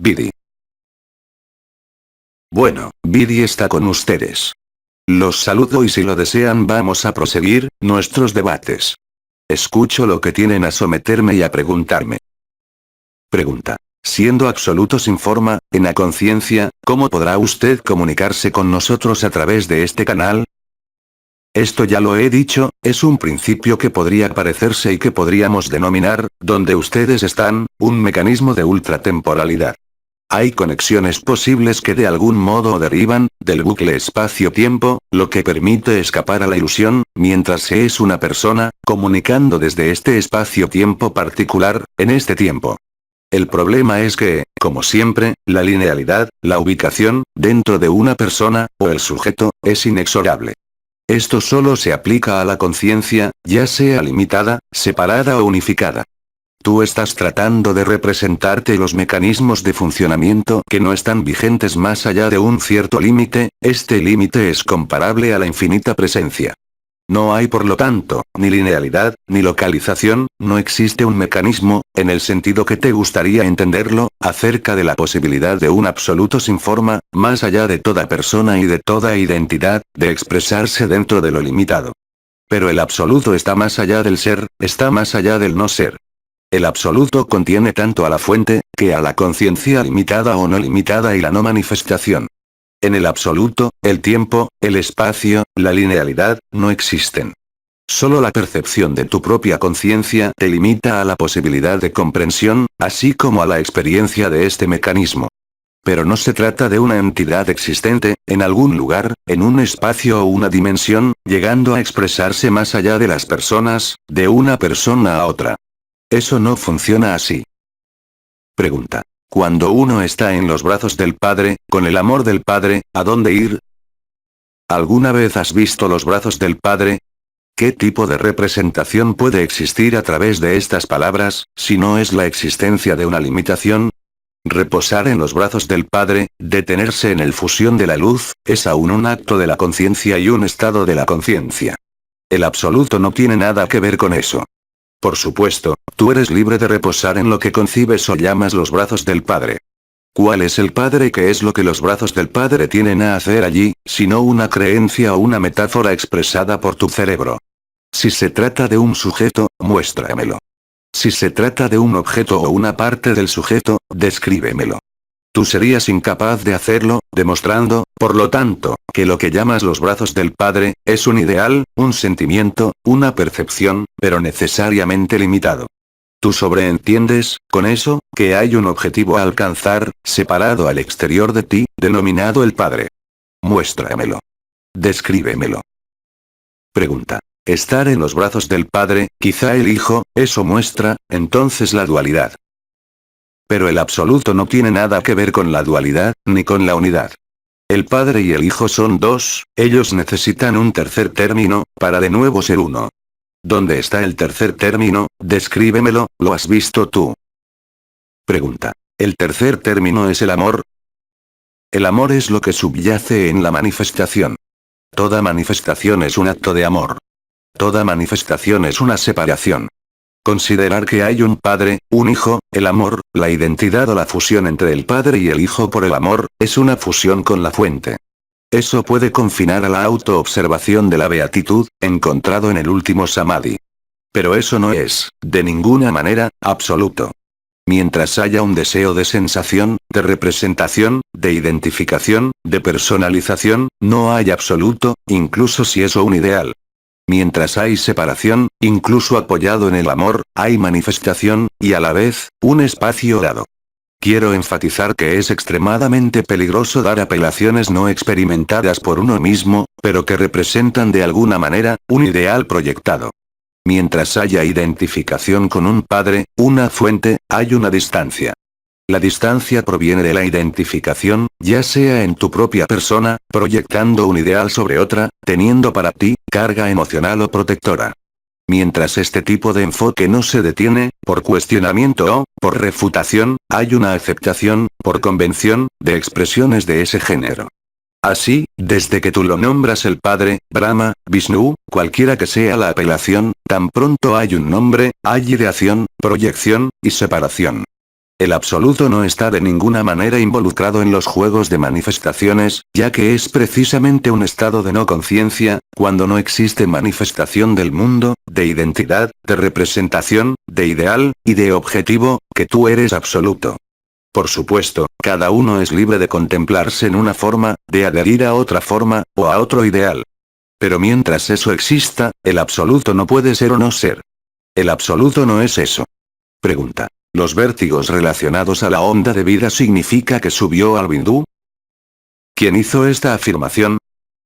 Vidi. Bueno, Vidi está con ustedes. Los saludo y si lo desean vamos a proseguir nuestros debates. Escucho lo que tienen a someterme y a preguntarme. Pregunta. Siendo absoluto sin forma, en la conciencia, ¿cómo podrá usted comunicarse con nosotros a través de este canal? Esto ya lo he dicho, es un principio que podría parecerse y que podríamos denominar, donde ustedes están, un mecanismo de ultratemporalidad. Hay conexiones posibles que de algún modo derivan del bucle espacio-tiempo, lo que permite escapar a la ilusión, mientras se es una persona, comunicando desde este espacio-tiempo particular, en este tiempo. El problema es que, como siempre, la linealidad, la ubicación, dentro de una persona, o el sujeto, es inexorable. Esto solo se aplica a la conciencia, ya sea limitada, separada o unificada. Tú estás tratando de representarte los mecanismos de funcionamiento que no están vigentes más allá de un cierto límite, este límite es comparable a la infinita presencia. No hay por lo tanto, ni linealidad, ni localización, no existe un mecanismo, en el sentido que te gustaría entenderlo, acerca de la posibilidad de un absoluto sin forma, más allá de toda persona y de toda identidad, de expresarse dentro de lo limitado. Pero el absoluto está más allá del ser, está más allá del no ser. El absoluto contiene tanto a la fuente, que a la conciencia limitada o no limitada y la no manifestación. En el absoluto, el tiempo, el espacio, la linealidad, no existen. Solo la percepción de tu propia conciencia te limita a la posibilidad de comprensión, así como a la experiencia de este mecanismo. Pero no se trata de una entidad existente, en algún lugar, en un espacio o una dimensión, llegando a expresarse más allá de las personas, de una persona a otra. Eso no funciona así. Pregunta. Cuando uno está en los brazos del Padre, con el amor del Padre, ¿a dónde ir? ¿Alguna vez has visto los brazos del Padre? ¿Qué tipo de representación puede existir a través de estas palabras, si no es la existencia de una limitación? Reposar en los brazos del Padre, detenerse en el fusión de la luz, es aún un acto de la conciencia y un estado de la conciencia. El absoluto no tiene nada que ver con eso. Por supuesto, tú eres libre de reposar en lo que concibes o llamas los brazos del Padre. ¿Cuál es el Padre y qué es lo que los brazos del Padre tienen a hacer allí, sino una creencia o una metáfora expresada por tu cerebro? Si se trata de un sujeto, muéstramelo. Si se trata de un objeto o una parte del sujeto, descríbemelo. Tú serías incapaz de hacerlo, demostrando, por lo tanto, que lo que llamas los brazos del Padre, es un ideal, un sentimiento, una percepción, pero necesariamente limitado. Tú sobreentiendes, con eso, que hay un objetivo a alcanzar, separado al exterior de ti, denominado el Padre. Muéstramelo. Descríbemelo. Pregunta. Estar en los brazos del Padre, quizá el Hijo, eso muestra, entonces la dualidad. Pero el absoluto no tiene nada que ver con la dualidad, ni con la unidad. El Padre y el Hijo son dos, ellos necesitan un tercer término, para de nuevo ser uno. ¿Dónde está el tercer término? Descríbemelo, ¿lo has visto tú? Pregunta. ¿El tercer término es el amor? El amor es lo que subyace en la manifestación. Toda manifestación es un acto de amor. Toda manifestación es una separación. Considerar que hay un Padre, un Hijo, el amor, la identidad o la fusión entre el Padre y el Hijo por el amor, es una fusión con la fuente. Eso puede confinar a la autoobservación de la beatitud, encontrado en el último samadhi. Pero eso no es, de ninguna manera, absoluto. Mientras haya un deseo de sensación, de representación, de identificación, de personalización, no hay absoluto, incluso si es un ideal. Mientras hay separación, incluso apoyado en el amor, hay manifestación, y a la vez, un espacio dado. Quiero enfatizar que es extremadamente peligroso dar apelaciones no experimentadas por uno mismo, pero que representan de alguna manera, un ideal proyectado. Mientras haya identificación con un Padre, una fuente, hay una distancia. La distancia proviene de la identificación, ya sea en tu propia persona, proyectando un ideal sobre otra, teniendo para ti, carga emocional o protectora. Mientras este tipo de enfoque no se detiene, por cuestionamiento o, por refutación, hay una aceptación, por convención, de expresiones de ese género. Así, desde que tú lo nombras el Padre, Brahma, Vishnu, cualquiera que sea la apelación, tan pronto hay un nombre, hay ideación, proyección, y separación. El absoluto no está de ninguna manera involucrado en los juegos de manifestaciones, ya que es precisamente un estado de no conciencia, cuando no existe manifestación del mundo, de identidad, de representación, de ideal, y de objetivo, que tú eres absoluto. Por supuesto, cada uno es libre de contemplarse en una forma, de adherir a otra forma, o a otro ideal. Pero mientras eso exista, el absoluto no puede ser o no ser. El absoluto no es eso. Pregunta. ¿Los vértigos relacionados a la onda de vida significa que subió al Bindú? ¿Quién hizo esta afirmación?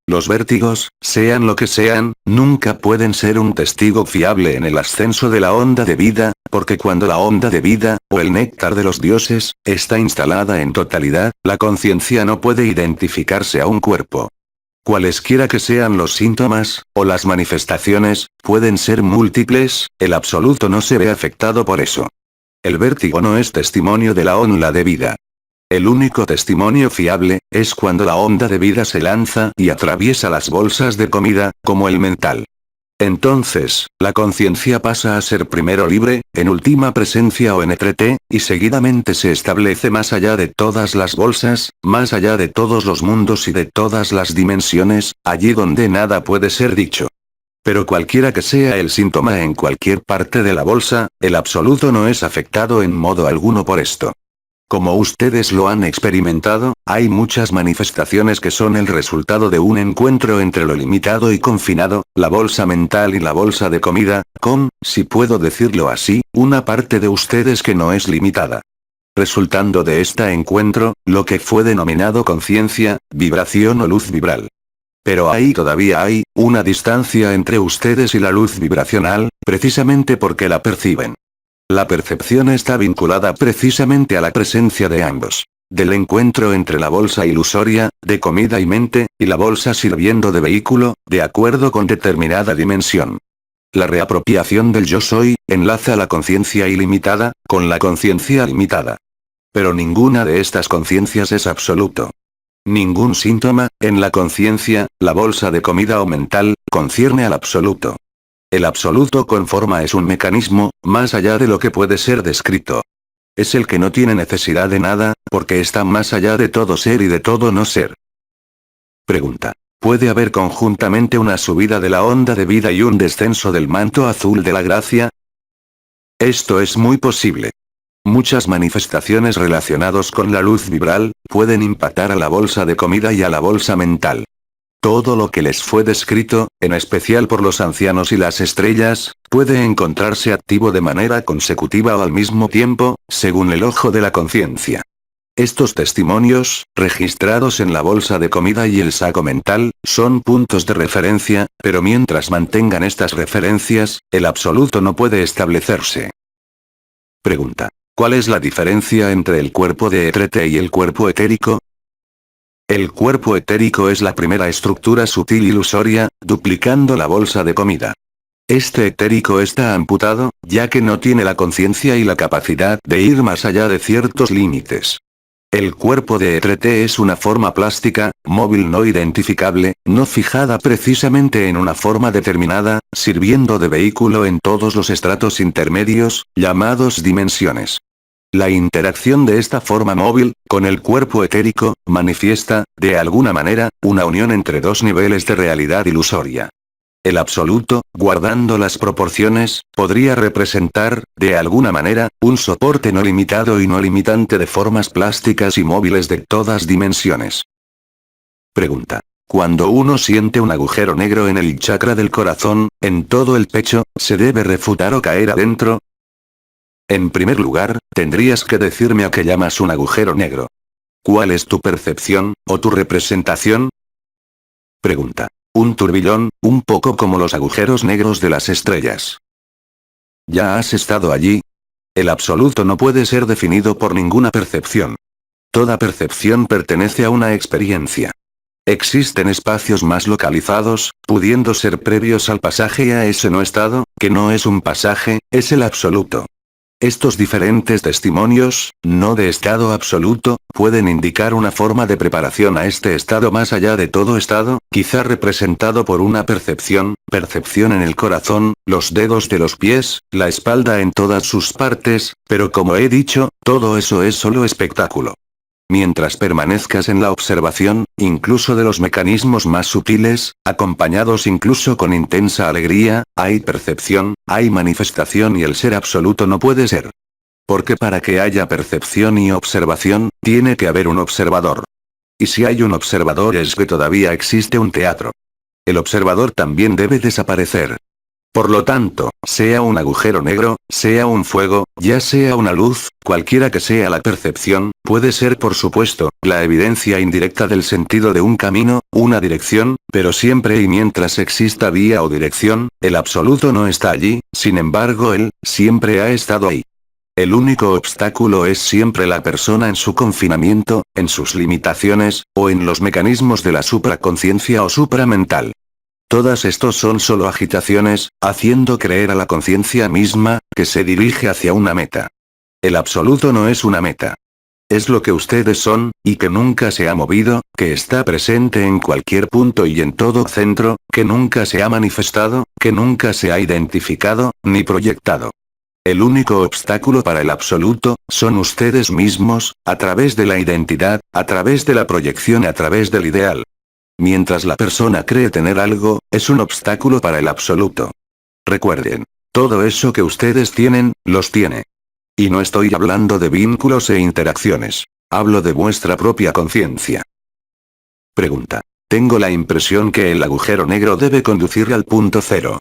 Los vértigos, sean lo que sean, nunca pueden ser un testigo fiable en el ascenso de la onda de vida, porque cuando la onda de vida, o el néctar de los dioses, está instalada en totalidad, la conciencia no puede identificarse a un cuerpo. Cualesquiera que sean los síntomas, o las manifestaciones, pueden ser múltiples, el absoluto no se ve afectado por eso. El vértigo no es testimonio de la onda de vida. El único testimonio fiable, es cuando la onda de vida se lanza y atraviesa las bolsas de comida, como el mental. Entonces, la conciencia pasa a ser primero libre, en última presencia o NTT, y seguidamente se establece más allá de todas las bolsas, más allá de todos los mundos y de todas las dimensiones, allí donde nada puede ser dicho. Pero cualquiera que sea el síntoma en cualquier parte de la bolsa, el absoluto no es afectado en modo alguno por esto. Como ustedes lo han experimentado, hay muchas manifestaciones que son el resultado de un encuentro entre lo limitado y confinado, la bolsa mental y la bolsa de comida, con, si puedo decirlo así, una parte de ustedes que no es limitada. Resultando de este encuentro, lo que fue denominado conciencia, vibración o luz vibral. Pero ahí todavía hay, una distancia entre ustedes y la luz vibracional, precisamente porque la perciben. La percepción está vinculada precisamente a la presencia de ambos. Del encuentro entre la bolsa ilusoria, de comida y mente, y la bolsa sirviendo de vehículo, de acuerdo con determinada dimensión. La reapropiación del yo soy, enlaza la conciencia ilimitada, con la conciencia limitada. Pero ninguna de estas conciencias es absoluto. Ningún síntoma, en la conciencia, la bolsa de comida o mental, concierne al absoluto. El absoluto con forma es un mecanismo, más allá de lo que puede ser descrito. Es el que no tiene necesidad de nada, porque está más allá de todo ser y de todo no ser. Pregunta. ¿Puede haber conjuntamente una subida de la onda de vida y un descenso del manto azul de la gracia? Esto es muy posible. Muchas manifestaciones relacionadas con la luz vibral, pueden impactar a la bolsa de comida y a la bolsa mental. Todo lo que les fue descrito, en especial por los ancianos y las estrellas, puede encontrarse activo de manera consecutiva o al mismo tiempo, según el ojo de la conciencia. Estos testimonios, registrados en la bolsa de comida y el saco mental, son puntos de referencia, pero mientras mantengan estas referencias, el absoluto no puede establecerse. Pregunta. ¿Cuál es la diferencia entre el cuerpo de éter y el cuerpo etérico? El cuerpo etérico es la primera estructura sutil ilusoria, duplicando la bolsa de comida. Este etérico está amputado, ya que no tiene la conciencia y la capacidad de ir más allá de ciertos límites. El cuerpo de éter es una forma plástica, móvil no identificable, no fijada precisamente en una forma determinada, sirviendo de vehículo en todos los estratos intermedios, llamados dimensiones. La interacción de esta forma móvil, con el cuerpo etérico, manifiesta, de alguna manera, una unión entre dos niveles de realidad ilusoria. El absoluto, guardando las proporciones, podría representar, de alguna manera, un soporte no limitado y no limitante de formas plásticas y móviles de todas dimensiones. Pregunta. Cuando uno siente un agujero negro en el chakra del corazón, en todo el pecho, ¿se debe refutar o caer adentro? En primer lugar, tendrías que decirme a qué llamas un agujero negro. ¿Cuál es tu percepción, o tu representación? Pregunta. Un turbillón, un poco como los agujeros negros de las estrellas. ¿Ya has estado allí? El absoluto no puede ser definido por ninguna percepción. Toda percepción pertenece a una experiencia. Existen espacios más localizados, pudiendo ser previos al pasaje a ese no estado, que no es un pasaje, es el absoluto. Estos diferentes testimonios, no de estado absoluto, pueden indicar una forma de preparación a este estado más allá de todo estado, quizá representado por una percepción en el corazón, los dedos de los pies, la espalda en todas sus partes, pero como he dicho, todo eso es solo espectáculo. Mientras permanezcas en la observación, incluso de los mecanismos más sutiles, acompañados incluso con intensa alegría, hay percepción, hay manifestación y el ser absoluto no puede ser. Porque para que haya percepción y observación, tiene que haber un observador. Y si hay un observador es que todavía existe un teatro. El observador también debe desaparecer. Por lo tanto, sea un agujero negro, sea un fuego, ya sea una luz, cualquiera que sea la percepción, puede ser por supuesto, la evidencia indirecta del sentido de un camino, una dirección, pero siempre y mientras exista vía o dirección, el absoluto no está allí, sin embargo él, siempre ha estado ahí. El único obstáculo es siempre la persona en su confinamiento, en sus limitaciones, o en los mecanismos de la supraconciencia o supramental. Todas estos son solo agitaciones, haciendo creer a la conciencia misma, que se dirige hacia una meta. El absoluto no es una meta. Es lo que ustedes son, y que nunca se ha movido, que está presente en cualquier punto y en todo centro, que nunca se ha manifestado, que nunca se ha identificado, ni proyectado. El único obstáculo para el absoluto, son ustedes mismos, a través de la identidad, a través de la proyección, a través del ideal. Mientras la persona cree tener algo, es un obstáculo para el absoluto. Recuerden, todo eso que ustedes tienen, los tiene. Y no estoy hablando de vínculos e interacciones. Hablo de vuestra propia conciencia. Pregunta. Tengo la impresión que el agujero negro debe conducir al punto cero.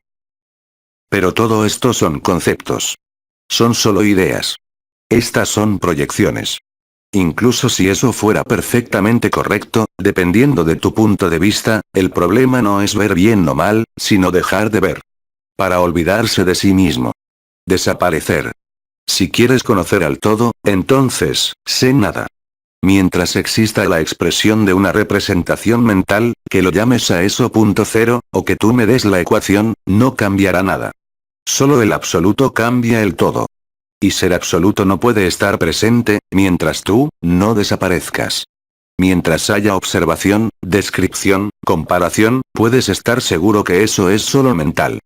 Pero todo esto son conceptos. Son solo ideas. Estas son proyecciones. Incluso si eso fuera perfectamente correcto, dependiendo de tu punto de vista, el problema no es ver bien o mal, sino dejar de ver. Para olvidarse de sí mismo. Desaparecer. Si quieres conocer al todo, entonces, sé nada. Mientras exista la expresión de una representación mental, que lo llames a eso punto cero, o que tú me des la ecuación, no cambiará nada. Solo el absoluto cambia el todo. Y ser absoluto no puede estar presente, mientras tú, no desaparezcas. Mientras haya observación, descripción, comparación, puedes estar seguro que eso es solo mental.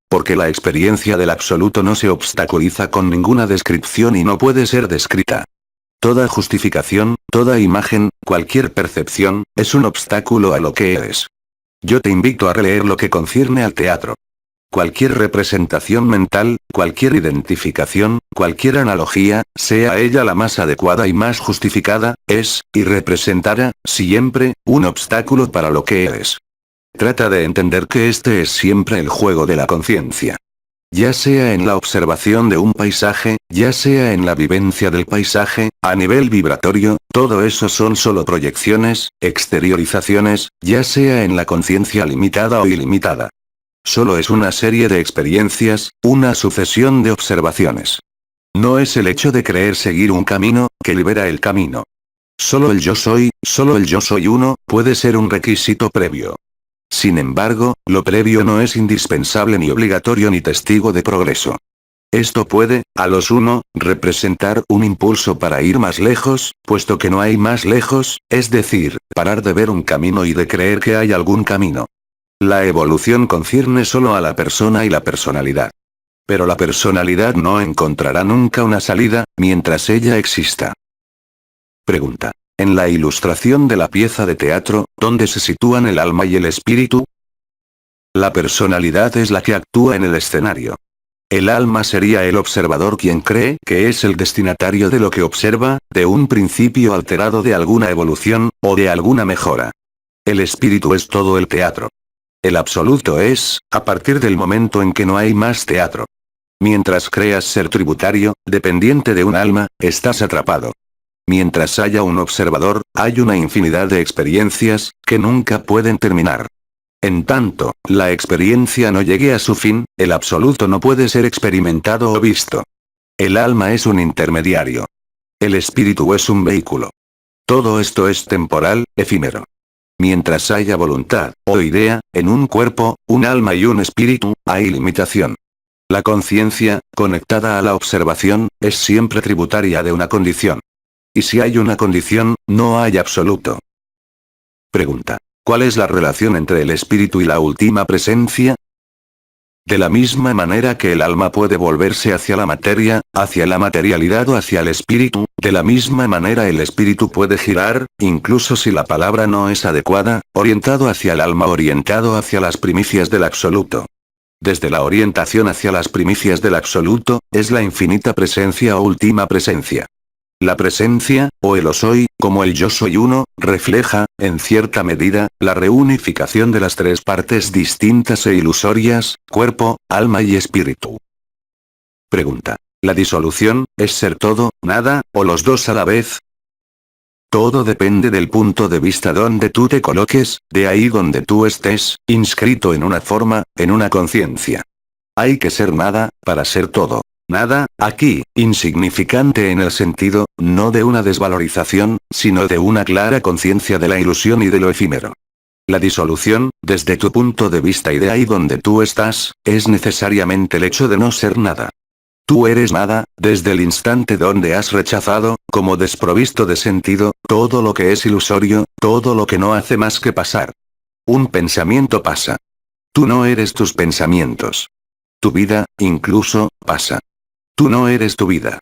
Porque la experiencia del absoluto no se obstaculiza con ninguna descripción y no puede ser descrita. Toda justificación, toda imagen, cualquier percepción, es un obstáculo a lo que eres. Yo te invito a releer lo que concierne al teatro. Cualquier representación mental, cualquier identificación, cualquier analogía, sea ella la más adecuada y más justificada, es, y representará, siempre, un obstáculo para lo que eres. Trata de entender que este es siempre el juego de la conciencia. Ya sea en la observación de un paisaje, ya sea en la vivencia del paisaje, a nivel vibratorio, todo eso son solo proyecciones, exteriorizaciones, ya sea en la conciencia limitada o ilimitada. Solo es una serie de experiencias, una sucesión de observaciones. No es el hecho de creer seguir un camino, que libera el camino. Solo el yo soy uno, puede ser un requisito previo. Sin embargo, lo previo no es indispensable ni obligatorio ni testigo de progreso. Esto puede, a los uno, representar un impulso para ir más lejos, puesto que no hay más lejos, es decir, parar de ver un camino y de creer que hay algún camino. La evolución concierne solo a la persona y la personalidad. Pero la personalidad no encontrará nunca una salida, mientras ella exista. Pregunta. En la ilustración de la pieza de teatro, ¿dónde se sitúan el alma y el espíritu? La personalidad es la que actúa en el escenario. El alma sería el observador quien cree que es el destinatario de lo que observa, de un principio alterado de alguna evolución, o de alguna mejora. El espíritu es todo el teatro. El absoluto es, a partir del momento en que no hay más teatro. Mientras creas ser tributario, dependiente de un alma, estás atrapado. Mientras haya un observador, hay una infinidad de experiencias, que nunca pueden terminar. En tanto, la experiencia no llegue a su fin, el absoluto no puede ser experimentado o visto. El alma es un intermediario. El espíritu es un vehículo. Todo esto es temporal, efímero. Mientras haya voluntad, o idea, en un cuerpo, un alma y un espíritu, hay limitación. La conciencia, conectada a la observación, es siempre tributaria de una condición. Y si hay una condición, no hay absoluto. Pregunta. ¿Cuál es la relación entre el espíritu y la última presencia? De la misma manera que el alma puede volverse hacia la materia, hacia la materialidad o hacia el espíritu, de la misma manera el espíritu puede girar, incluso si la palabra no es adecuada, orientado hacia el alma, orientado hacia las primicias del absoluto. Desde la orientación hacia las primicias del absoluto, es la infinita presencia o última presencia. La presencia, o el soy, como el yo soy uno, refleja, en cierta medida, la reunificación de las tres partes distintas e ilusorias, cuerpo, alma y espíritu. Pregunta. ¿La disolución, es ser todo, nada, o los dos a la vez? Todo depende del punto de vista donde tú te coloques, de ahí donde tú estés, inscrito en una forma, en una conciencia. Hay que ser nada, para ser todo. Nada, aquí, insignificante en el sentido, no de una desvalorización, sino de una clara conciencia de la ilusión y de lo efímero. La disolución, desde tu punto de vista y de ahí donde tú estás, es necesariamente el hecho de no ser nada. Tú eres nada, desde el instante donde has rechazado, como desprovisto de sentido, todo lo que es ilusorio, todo lo que no hace más que pasar. Un pensamiento pasa. Tú no eres tus pensamientos. Tu vida, incluso, pasa. Tú no eres tu vida.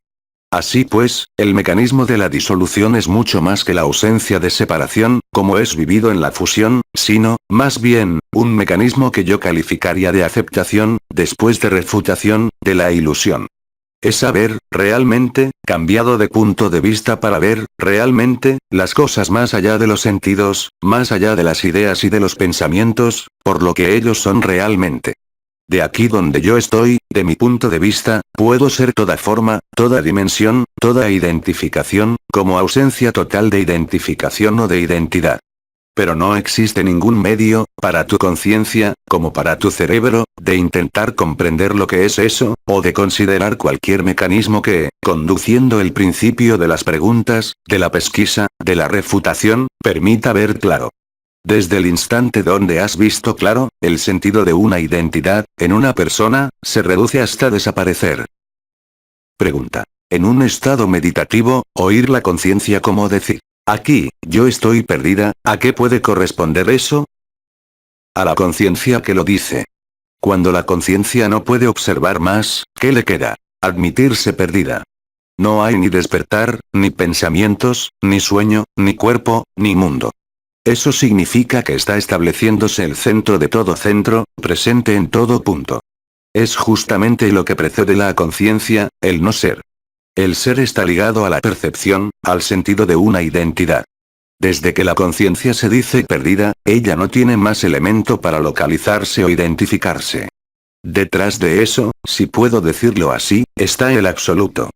Así pues, el mecanismo de la disolución es mucho más que la ausencia de separación, como es vivido en la fusión, sino, más bien, un mecanismo que yo calificaría de aceptación, después de refutación, de la ilusión. Es saber, realmente, cambiado de punto de vista para ver, realmente, las cosas más allá de los sentidos, más allá de las ideas y de los pensamientos, por lo que ellos son realmente. De aquí donde yo estoy, de mi punto de vista, puedo ser toda forma, toda dimensión, toda identificación, como ausencia total de identificación o de identidad. Pero no existe ningún medio, para tu conciencia, como para tu cerebro, de intentar comprender lo que es eso, o de considerar cualquier mecanismo que, conduciendo el principio de las preguntas, de la pesquisa, de la refutación, permita ver claro. Desde el instante donde has visto claro, el sentido de una identidad, en una persona, se reduce hasta desaparecer. Pregunta. En un estado meditativo, oír la conciencia como decir, aquí, yo estoy perdida, ¿a qué puede corresponder eso? A la conciencia que lo dice. Cuando la conciencia no puede observar más, ¿qué le queda? Admitirse perdida. No hay ni despertar, ni pensamientos, ni sueño, ni cuerpo, ni mundo. Eso significa que está estableciéndose el centro de todo centro, presente en todo punto. Es justamente lo que precede la conciencia, el no ser. El ser está ligado a la percepción, al sentido de una identidad. Desde que la conciencia se dice perdida, ella no tiene más elemento para localizarse o identificarse. Detrás de eso, si puedo decirlo así, está el absoluto.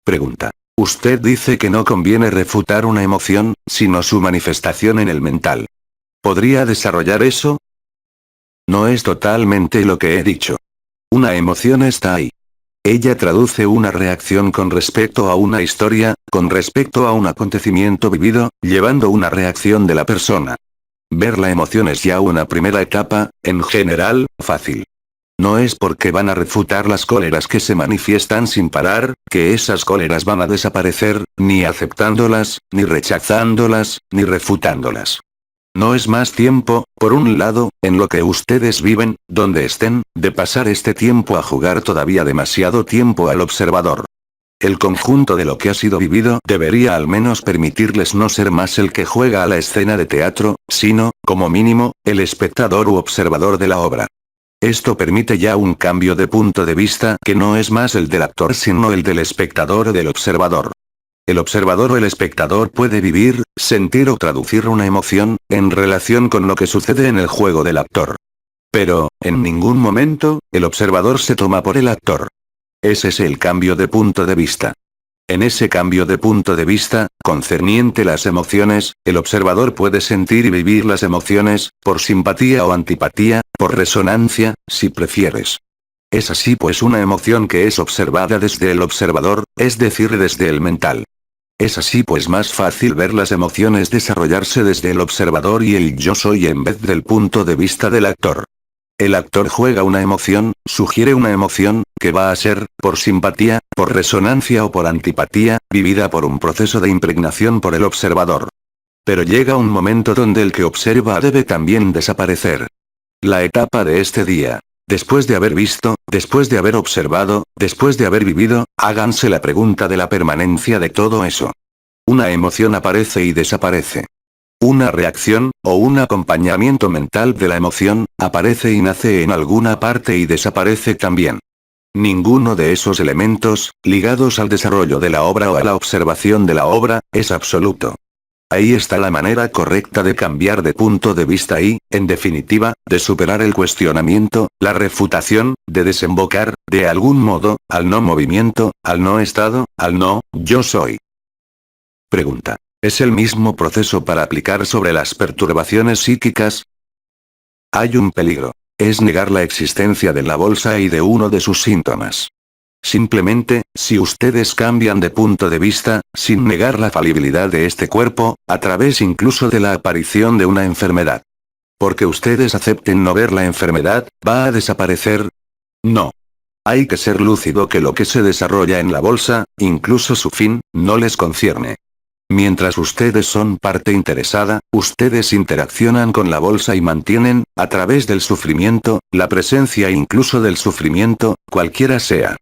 Pregunta. Usted dice que no conviene refutar una emoción, sino su manifestación en el mental. ¿Podría desarrollar eso? No es totalmente lo que he dicho. Una emoción está ahí. Ella traduce una reacción con respecto a una historia, con respecto a un acontecimiento vivido, llevando una reacción de la persona. Ver la emoción es ya una primera etapa, en general, fácil. No es porque van a refutar las cóleras que se manifiestan sin parar, que esas cóleras van a desaparecer, ni aceptándolas, ni rechazándolas, ni refutándolas. No es más tiempo, por un lado, en lo que ustedes viven, donde estén, de pasar este tiempo a jugar todavía demasiado tiempo al observador. El conjunto de lo que ha sido vivido debería al menos permitirles no ser más el que juega a la escena de teatro, sino, como mínimo, el espectador u observador de la obra. Esto permite ya un cambio de punto de vista que no es más el del actor sino el del espectador o del observador. El observador o el espectador puede vivir, sentir o traducir una emoción, en relación con lo que sucede en el juego del actor. Pero, en ningún momento, el observador se toma por el actor. Ese es el cambio de punto de vista. En ese cambio de punto de vista, concerniente las emociones, el observador puede sentir y vivir las emociones, por simpatía o antipatía, por resonancia, si prefieres. Es así pues una emoción que es observada desde el observador, es decir desde el mental. Es así pues más fácil ver las emociones desarrollarse desde el observador y el yo soy en vez del punto de vista del actor. El actor juega una emoción, sugiere una emoción, que va a ser, por simpatía, por resonancia o por antipatía, vivida por un proceso de impregnación por el observador. Pero llega un momento donde el que observa debe también desaparecer. La etapa de este día. Después de haber visto, después de haber observado, después de haber vivido, háganse la pregunta de la permanencia de todo eso. Una emoción aparece y desaparece. Una reacción, o un acompañamiento mental de la emoción, aparece y nace en alguna parte y desaparece también. Ninguno de esos elementos, ligados al desarrollo de la obra o a la observación de la obra, es absoluto. Ahí está la manera correcta de cambiar de punto de vista y, en definitiva, de superar el cuestionamiento, la refutación, de desembocar, de algún modo, al no movimiento, al no estado, al no, yo soy. Pregunta. ¿Es el mismo proceso para aplicar sobre las perturbaciones psíquicas? Hay un peligro. Es negar la existencia de la bolsa y de uno de sus síntomas. Simplemente, si ustedes cambian de punto de vista, sin negar la falibilidad de este cuerpo, a través incluso de la aparición de una enfermedad. Porque ustedes acepten no ver la enfermedad, ¿va a desaparecer? No. Hay que ser lúcido que lo que se desarrolla en la bolsa, incluso su fin, no les concierne. Mientras ustedes son parte interesada, ustedes interaccionan con la bolsa y mantienen, a través del sufrimiento, la presencia incluso del sufrimiento, cualquiera sea.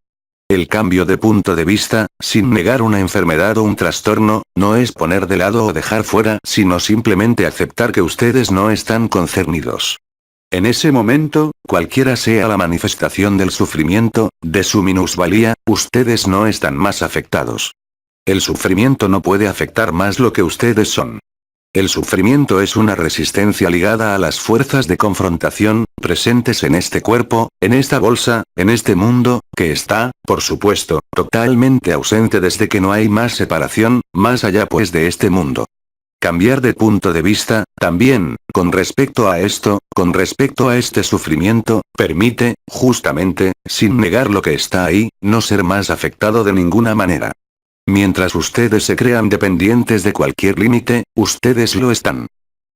El cambio de punto de vista, sin negar una enfermedad o un trastorno, no es poner de lado o dejar fuera, sino simplemente aceptar que ustedes no están concernidos. En ese momento, cualquiera sea la manifestación del sufrimiento, de su minusvalía, ustedes no están más afectados. El sufrimiento no puede afectar más lo que ustedes son. El sufrimiento es una resistencia ligada a las fuerzas de confrontación, presentes en este cuerpo, en esta bolsa, en este mundo, que está, por supuesto, totalmente ausente desde que no hay más separación, más allá pues de este mundo. Cambiar de punto de vista, también, con respecto a esto, con respecto a este sufrimiento, permite, justamente, sin negar lo que está ahí, no ser más afectado de ninguna manera. Mientras ustedes se crean dependientes de cualquier límite, ustedes lo están.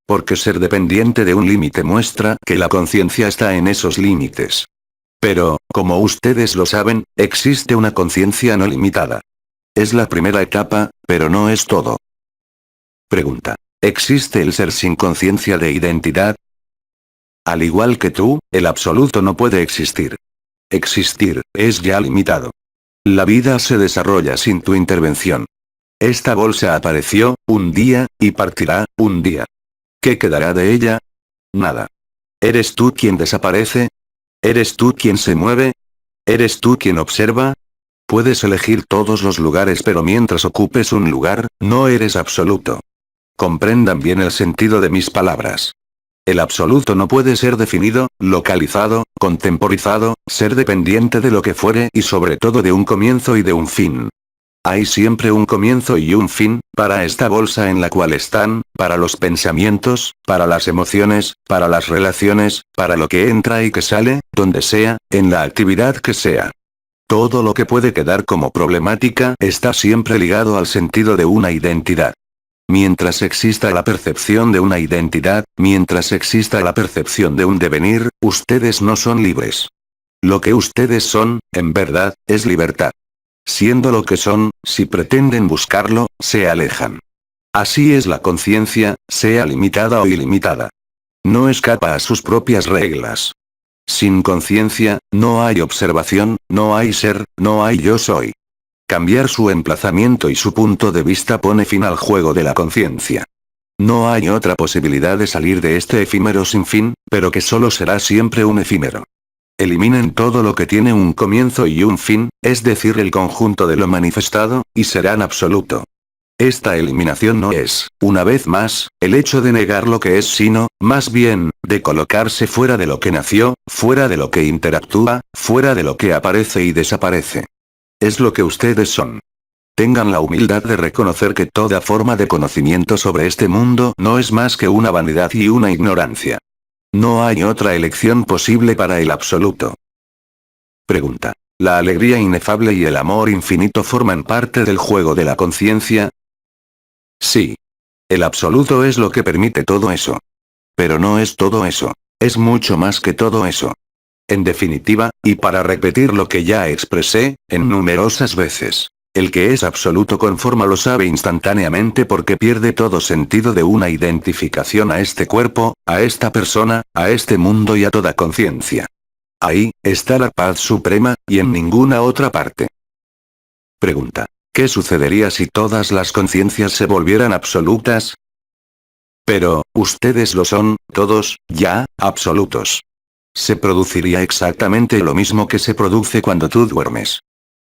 Porque ser dependiente de un límite muestra que la conciencia está en esos límites. Pero, como ustedes lo saben, existe una conciencia no limitada. Es la primera etapa, pero no es todo. Pregunta. ¿Existe el ser sin conciencia de identidad? Al igual que tú, el absoluto no puede existir. Existir, es ya limitado. La vida se desarrolla sin tu intervención. Esta bolsa apareció, un día, y partirá, un día. ¿Qué quedará de ella? Nada. ¿Eres tú quien desaparece? ¿Eres tú quien se mueve? ¿Eres tú quien observa? Puedes elegir todos los lugares, pero mientras ocupes un lugar, no eres absoluto. Comprendan bien el sentido de mis palabras. El absoluto no puede ser definido, localizado, contemporizado, ser dependiente de lo que fuere y sobre todo de un comienzo y de un fin. Hay siempre un comienzo y un fin, para esta bolsa en la cual están, para los pensamientos, para las emociones, para las relaciones, para lo que entra y que sale, donde sea, en la actividad que sea. Todo lo que puede quedar como problemática está siempre ligado al sentido de una identidad. Mientras exista la percepción de una identidad, mientras exista la percepción de un devenir, ustedes no son libres. Lo que ustedes son, en verdad, es libertad. Siendo lo que son, si pretenden buscarlo, se alejan. Así es la conciencia, sea limitada o ilimitada. No escapa a sus propias reglas. Sin conciencia, no hay observación, no hay ser, no hay yo soy. Cambiar su emplazamiento y su punto de vista pone fin al juego de la conciencia. No hay otra posibilidad de salir de este efímero sin fin, pero que solo será siempre un efímero. Eliminen todo lo que tiene un comienzo y un fin, es decir, el conjunto de lo manifestado, y serán absoluto. Esta eliminación no es, una vez más, el hecho de negar lo que es sino, más bien, de colocarse fuera de lo que nació, fuera de lo que interactúa, fuera de lo que aparece y desaparece. Es lo que ustedes son. Tengan la humildad de reconocer que toda forma de conocimiento sobre este mundo no es más que una vanidad y una ignorancia. No hay otra elección posible para el absoluto. Pregunta. ¿La alegría inefable y el amor infinito forman parte del juego de la conciencia? Sí. El absoluto es lo que permite todo eso. Pero no es todo eso. Es mucho más que todo eso. En definitiva, y para repetir lo que ya expresé, en numerosas veces, el que es absoluto con forma lo sabe instantáneamente porque pierde todo sentido de una identificación a este cuerpo, a esta persona, a este mundo y a toda conciencia. Ahí, está la paz suprema, y en ninguna otra parte. Pregunta. ¿Qué sucedería si todas las conciencias se volvieran absolutas? Pero, ustedes lo son, todos, ya, absolutos. Se produciría exactamente lo mismo que se produce cuando tú duermes.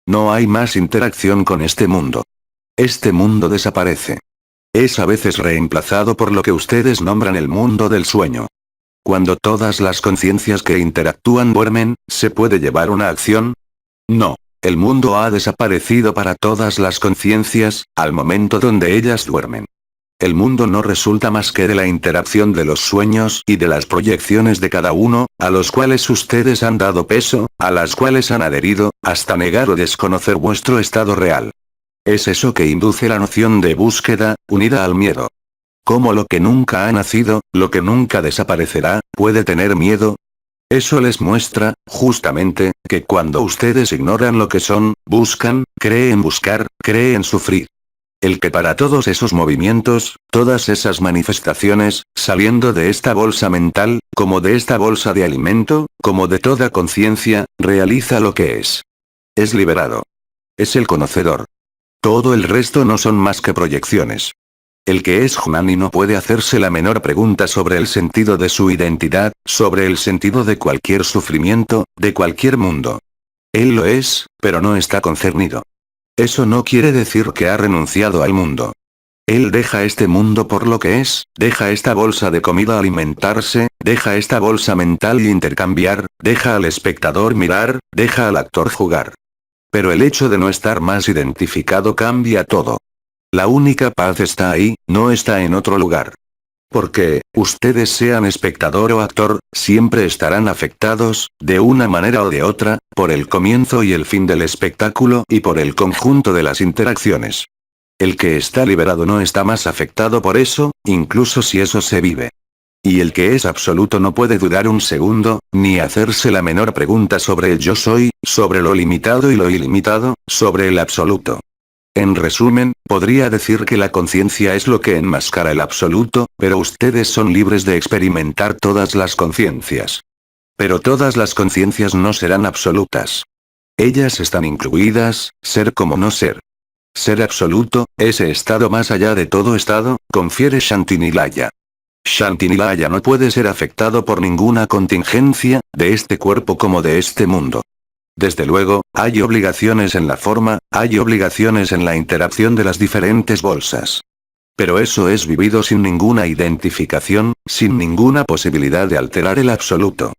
No hay más interacción con este mundo. Este mundo desaparece. Es a veces reemplazado por lo que ustedes nombran el mundo del sueño. Cuando todas las conciencias que interactúan duermen, ¿se puede llevar una acción? No. El mundo ha desaparecido para todas las conciencias, al momento donde ellas duermen. El mundo no resulta más que de la interacción de los sueños y de las proyecciones de cada uno, a los cuales ustedes han dado peso, a las cuales han adherido, hasta negar o desconocer vuestro estado real. Es eso que induce la noción de búsqueda, unida al miedo. ¿Cómo lo que nunca ha nacido, lo que nunca desaparecerá, puede tener miedo? Eso les muestra, justamente, que cuando ustedes ignoran lo que son, buscan, creen buscar, creen sufrir. El que para todos esos movimientos, todas esas manifestaciones, saliendo de esta bolsa mental, como de esta bolsa de alimento, como de toda conciencia, realiza lo que es. Es liberado. Es el conocedor. Todo el resto no son más que proyecciones. El que es Jnani no puede hacerse la menor pregunta sobre el sentido de su identidad, sobre el sentido de cualquier sufrimiento, de cualquier mundo. Él lo es, pero no está concernido. Eso no quiere decir que ha renunciado al mundo. Él deja este mundo por lo que es, deja esta bolsa de comida alimentarse, deja esta bolsa mental y intercambiar, deja al espectador mirar, deja al actor jugar. Pero el hecho de no estar más identificado cambia todo. La única paz está ahí, no está en otro lugar. Porque, ustedes sean espectador o actor, siempre estarán afectados, de una manera o de otra, por el comienzo y el fin del espectáculo y por el conjunto de las interacciones. El que está liberado no está más afectado por eso, incluso si eso se vive. Y el que es absoluto no puede dudar un segundo, ni hacerse la menor pregunta sobre el yo soy, sobre lo limitado y lo ilimitado, sobre el absoluto. En resumen, podría decir que la conciencia es lo que enmascara el absoluto, pero ustedes son libres de experimentar todas las conciencias. Pero todas las conciencias no serán absolutas. Ellas están incluidas, ser como no ser. Ser absoluto, ese estado más allá de todo estado, confiere Shantinilaya. Shantinilaya no puede ser afectado por ninguna contingencia, de este cuerpo como de este mundo. Desde luego, hay obligaciones en la forma, hay obligaciones en la interacción de las diferentes bolsas. Pero eso es vivido sin ninguna identificación, sin ninguna posibilidad de alterar el absoluto.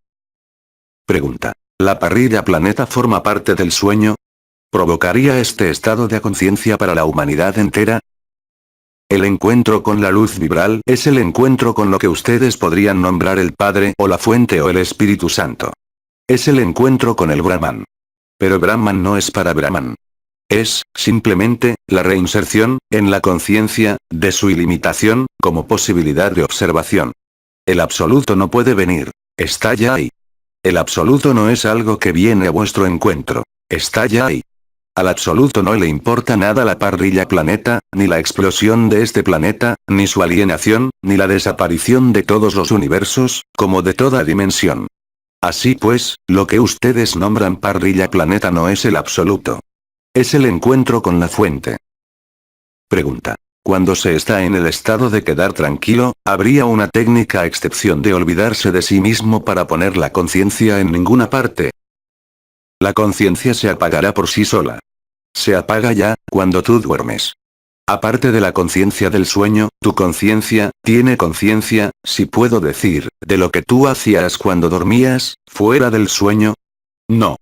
Pregunta. ¿La parrilla planeta forma parte del sueño? ¿Provocaría este estado de conciencia para la humanidad entera? El encuentro con la luz vibral es el encuentro con lo que ustedes podrían nombrar el Padre o la Fuente o el Espíritu Santo. Es el encuentro con el Brahman. Pero Brahman no es para Brahman. Es, simplemente, la reinserción, en la conciencia, de su ilimitación, como posibilidad de observación. El absoluto no puede venir. Está ya ahí. El absoluto no es algo que viene a vuestro encuentro. Está ya ahí. Al absoluto no le importa nada la parrilla planeta, ni la explosión de este planeta, ni su alienación, ni la desaparición de todos los universos, como de toda dimensión. Así pues, lo que ustedes nombran parrilla planeta no es el absoluto. Es el encuentro con la fuente. Pregunta. Cuando se está en el estado de quedar tranquilo, ¿habría una técnica a excepción de olvidarse de sí mismo para poner la conciencia en ninguna parte? La conciencia se apagará por sí sola. Se apaga ya, cuando tú duermes. Aparte de la conciencia del sueño, tu conciencia, tiene conciencia, si puedo decir, de lo que tú hacías cuando dormías, fuera del sueño. No.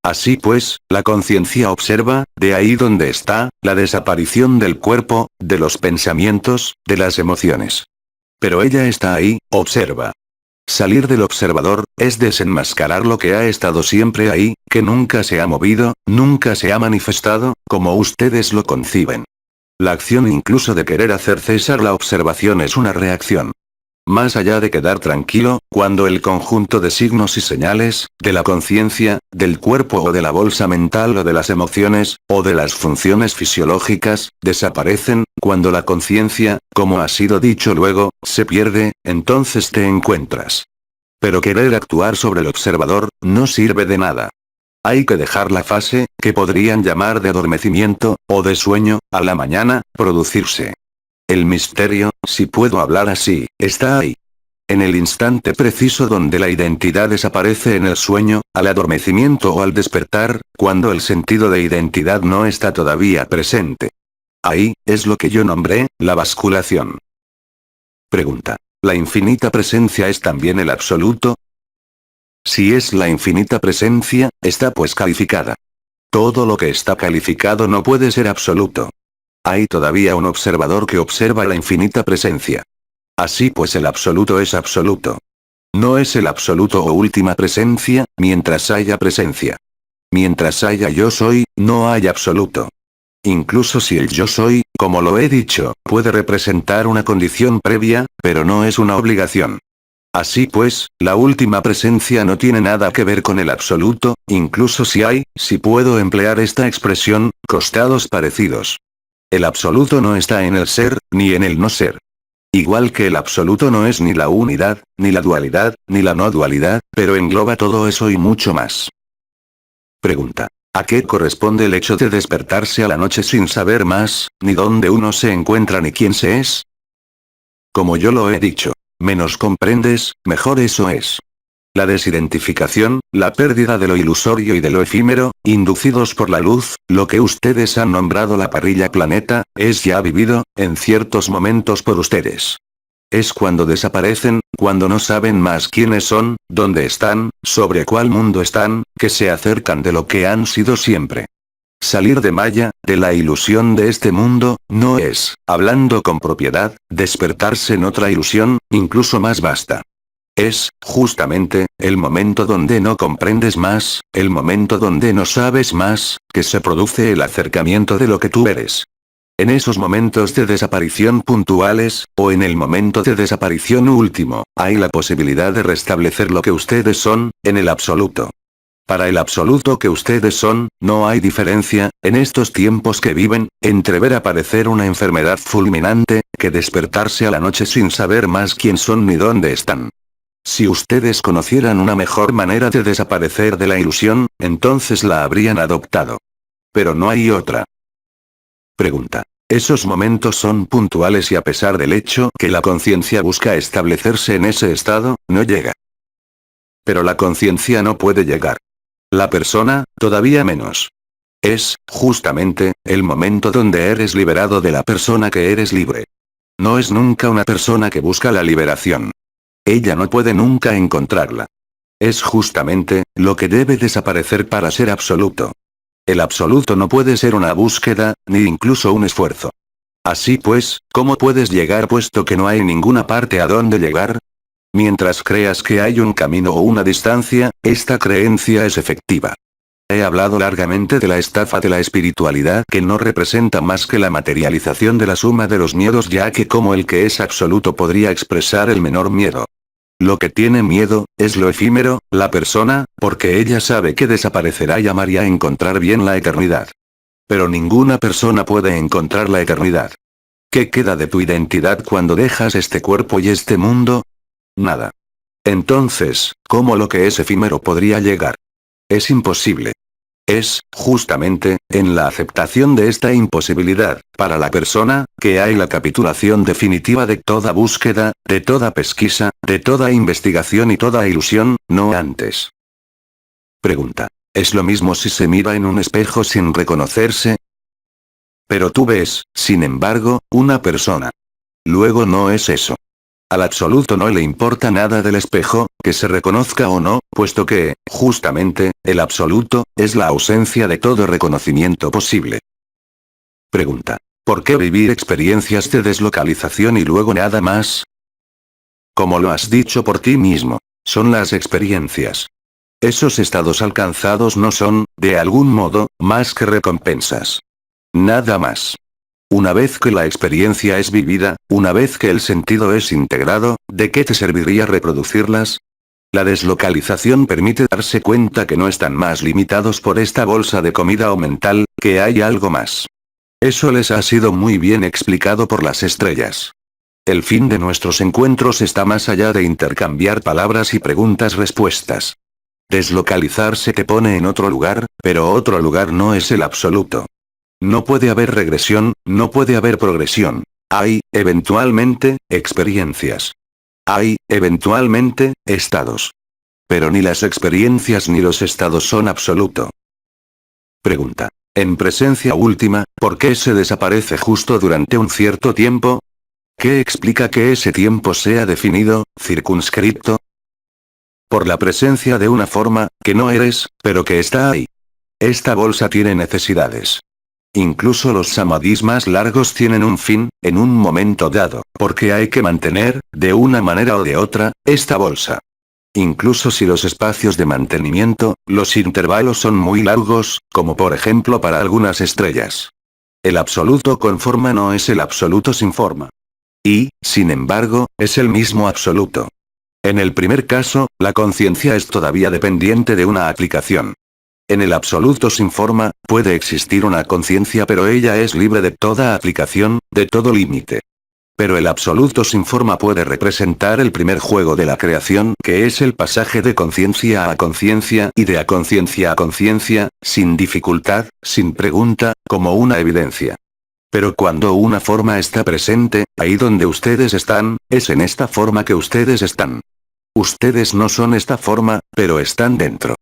Así pues, la conciencia observa, de ahí donde está, la desaparición del cuerpo, de los pensamientos, de las emociones. Pero ella está ahí, observa. Salir del observador, es desenmascarar lo que ha estado siempre ahí, que nunca se ha movido, nunca se ha manifestado, como ustedes lo conciben. La acción incluso de querer hacer cesar la observación es una reacción. Más allá de quedar tranquilo, cuando el conjunto de signos y señales, de la conciencia, del cuerpo o de la bolsa mental o de las emociones, o de las funciones fisiológicas, desaparecen, cuando la conciencia, como ha sido dicho luego, se pierde, entonces te encuentras. Pero querer actuar sobre el observador, no sirve de nada. Hay que dejar la fase, que podrían llamar de adormecimiento, o de sueño, a la mañana, producirse. El misterio, si puedo hablar así, está ahí. En el instante preciso donde la identidad desaparece en el sueño, al adormecimiento o al despertar, cuando el sentido de identidad no está todavía presente. Ahí, es lo que yo nombré, la basculación. Pregunta. ¿La infinita presencia es también el absoluto? Si es la infinita presencia, está pues calificada. Todo lo que está calificado no puede ser absoluto. Hay todavía un observador que observa la infinita presencia. Así pues el absoluto es absoluto. No es el absoluto o última presencia, mientras haya presencia. Mientras haya yo soy, no hay absoluto. Incluso si el yo soy, como lo he dicho, puede representar una condición previa, pero no es una obligación. Así pues, la última presencia no tiene nada que ver con el absoluto, incluso si puedo emplear esta expresión, costados parecidos. El absoluto no está en el ser, ni en el no ser. Igual que el absoluto no es ni la unidad, ni la dualidad, ni la no dualidad, pero engloba todo eso y mucho más. Pregunta. ¿A qué corresponde el hecho de despertarse a la noche sin saber más, ni dónde uno se encuentra ni quién se es? Como yo lo he dicho, menos comprendes, mejor eso es. La desidentificación, la pérdida de lo ilusorio y de lo efímero, inducidos por la luz, lo que ustedes han nombrado la parrilla planeta, es ya vivido, en ciertos momentos por ustedes. Es cuando desaparecen, cuando no saben más quiénes son, dónde están, sobre cuál mundo están, que se acercan de lo que han sido siempre. Salir de Maya, de la ilusión de este mundo, no es, hablando con propiedad, despertarse en otra ilusión, incluso más vasta. Es, justamente, el momento donde no comprendes más, el momento donde no sabes más, que se produce el acercamiento de lo que tú eres. En esos momentos de desaparición puntuales, o en el momento de desaparición último, hay la posibilidad de restablecer lo que ustedes son, en el absoluto. Para el absoluto que ustedes son, no hay diferencia, en estos tiempos que viven, entre ver aparecer una enfermedad fulminante, que despertarse a la noche sin saber más quién son ni dónde están. Si ustedes conocieran una mejor manera de desaparecer de la ilusión, entonces la habrían adoptado. Pero no hay otra. Pregunta. Esos momentos son puntuales y a pesar del hecho que la conciencia busca establecerse en ese estado, no llega. Pero la conciencia no puede llegar. La persona, todavía menos. Es, justamente, el momento donde eres liberado de la persona que eres libre. No es nunca una persona que busca la liberación. Ella no puede nunca encontrarla. Es justamente, lo que debe desaparecer para ser absoluto. El absoluto no puede ser una búsqueda, ni incluso un esfuerzo. Así pues, ¿cómo puedes llegar puesto que no hay ninguna parte a donde llegar? Mientras creas que hay un camino o una distancia, esta creencia es efectiva. He hablado largamente de la estafa de la espiritualidad que no representa más que la materialización de la suma de los miedos ya que como el que es absoluto podría expresar el menor miedo. Lo que tiene miedo, es lo efímero, la persona, porque ella sabe que desaparecerá y amaría encontrar bien la eternidad. Pero ninguna persona puede encontrar la eternidad. ¿Qué queda de tu identidad cuando dejas este cuerpo y este mundo? Nada. Entonces, ¿cómo lo que es efímero podría llegar? Es imposible. Es, justamente, en la aceptación de esta imposibilidad, para la persona, que hay la capitulación definitiva de toda búsqueda, de toda pesquisa, de toda investigación y toda ilusión, no antes. Pregunta. ¿Es lo mismo si se mira en un espejo sin reconocerse? Pero tú ves, sin embargo, una persona. Luego no es eso. Al absoluto no le importa nada del espejo, que se reconozca o no, puesto que, justamente, el absoluto, es la ausencia de todo reconocimiento posible. Pregunta. ¿Por qué vivir experiencias de deslocalización y luego nada más? Como lo has dicho por ti mismo, son las experiencias. Esos estados alcanzados no son, de algún modo, más que recompensas. Nada más. Una vez que la experiencia es vivida, una vez que el sentido es integrado, ¿de qué te serviría reproducirlas? La deslocalización permite darse cuenta que no están más limitados por esta bolsa de comida o mental, que hay algo más. Eso les ha sido muy bien explicado por las estrellas. El fin de nuestros encuentros está más allá de intercambiar palabras y preguntas-respuestas. Deslocalizarse te pone en otro lugar, pero otro lugar no es el absoluto. No puede haber regresión, no puede haber progresión. Hay, eventualmente, experiencias. Hay, eventualmente, estados. Pero ni las experiencias ni los estados son absoluto. Pregunta. En presencia última, ¿por qué se desaparece justo durante un cierto tiempo? ¿Qué explica que ese tiempo sea definido, circunscripto? Por la presencia de una forma, que no eres, pero que está ahí. Esta bolsa tiene necesidades. Incluso los samadhis más largos tienen un fin, en un momento dado, porque hay que mantener, de una manera o de otra, esta bolsa. Incluso si los espacios de mantenimiento, los intervalos son muy largos, como por ejemplo para algunas estrellas. El absoluto con forma no es el absoluto sin forma. Y, sin embargo, es el mismo absoluto. En el primer caso, la conciencia es todavía dependiente de una aplicación. En el absoluto sin forma, puede existir una conciencia pero ella es libre de toda aplicación, de todo límite. Pero el absoluto sin forma puede representar el primer juego de la creación, que es el pasaje de conciencia a conciencia y de conciencia a conciencia, sin dificultad, sin pregunta, como una evidencia. Pero cuando una forma está presente, ahí donde ustedes están, es en esta forma que ustedes están. Ustedes no son esta forma, pero están dentro.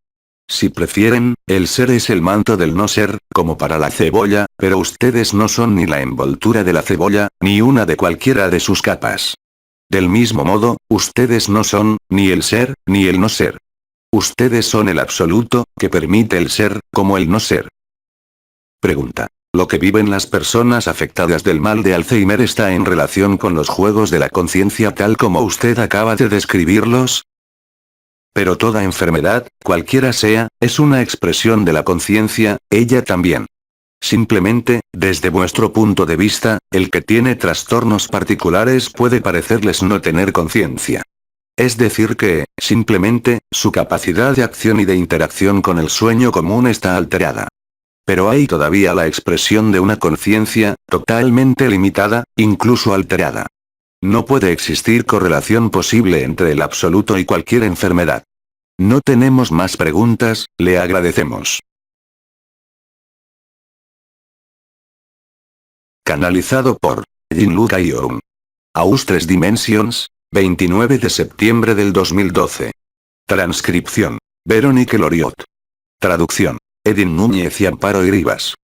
Si prefieren, el ser es el manto del no ser, como para la cebolla, pero ustedes no son ni la envoltura de la cebolla, ni una de cualquiera de sus capas. Del mismo modo, ustedes no son, ni el ser, ni el no ser. Ustedes son el absoluto, que permite el ser, como el no ser. Pregunta. ¿Lo que viven las personas afectadas del mal de Alzheimer está en relación con los juegos de la conciencia tal como usted acaba de describirlos? Pero toda enfermedad, cualquiera sea, es una expresión de la conciencia, ella también. Simplemente, desde vuestro punto de vista, el que tiene trastornos particulares puede parecerles no tener conciencia. Es decir que, simplemente, su capacidad de acción y de interacción con el sueño común está alterada. Pero hay todavía la expresión de una conciencia, totalmente limitada, incluso alterada. No puede existir correlación posible entre el absoluto y cualquier enfermedad. No tenemos más preguntas, le agradecemos. Canalizado por Jinlu Young. Aus 3 Dimensions, 29 de septiembre del 2012. Transcripción. Veronique Loriot. Traducción. Edin Núñez y Amparo Iribas.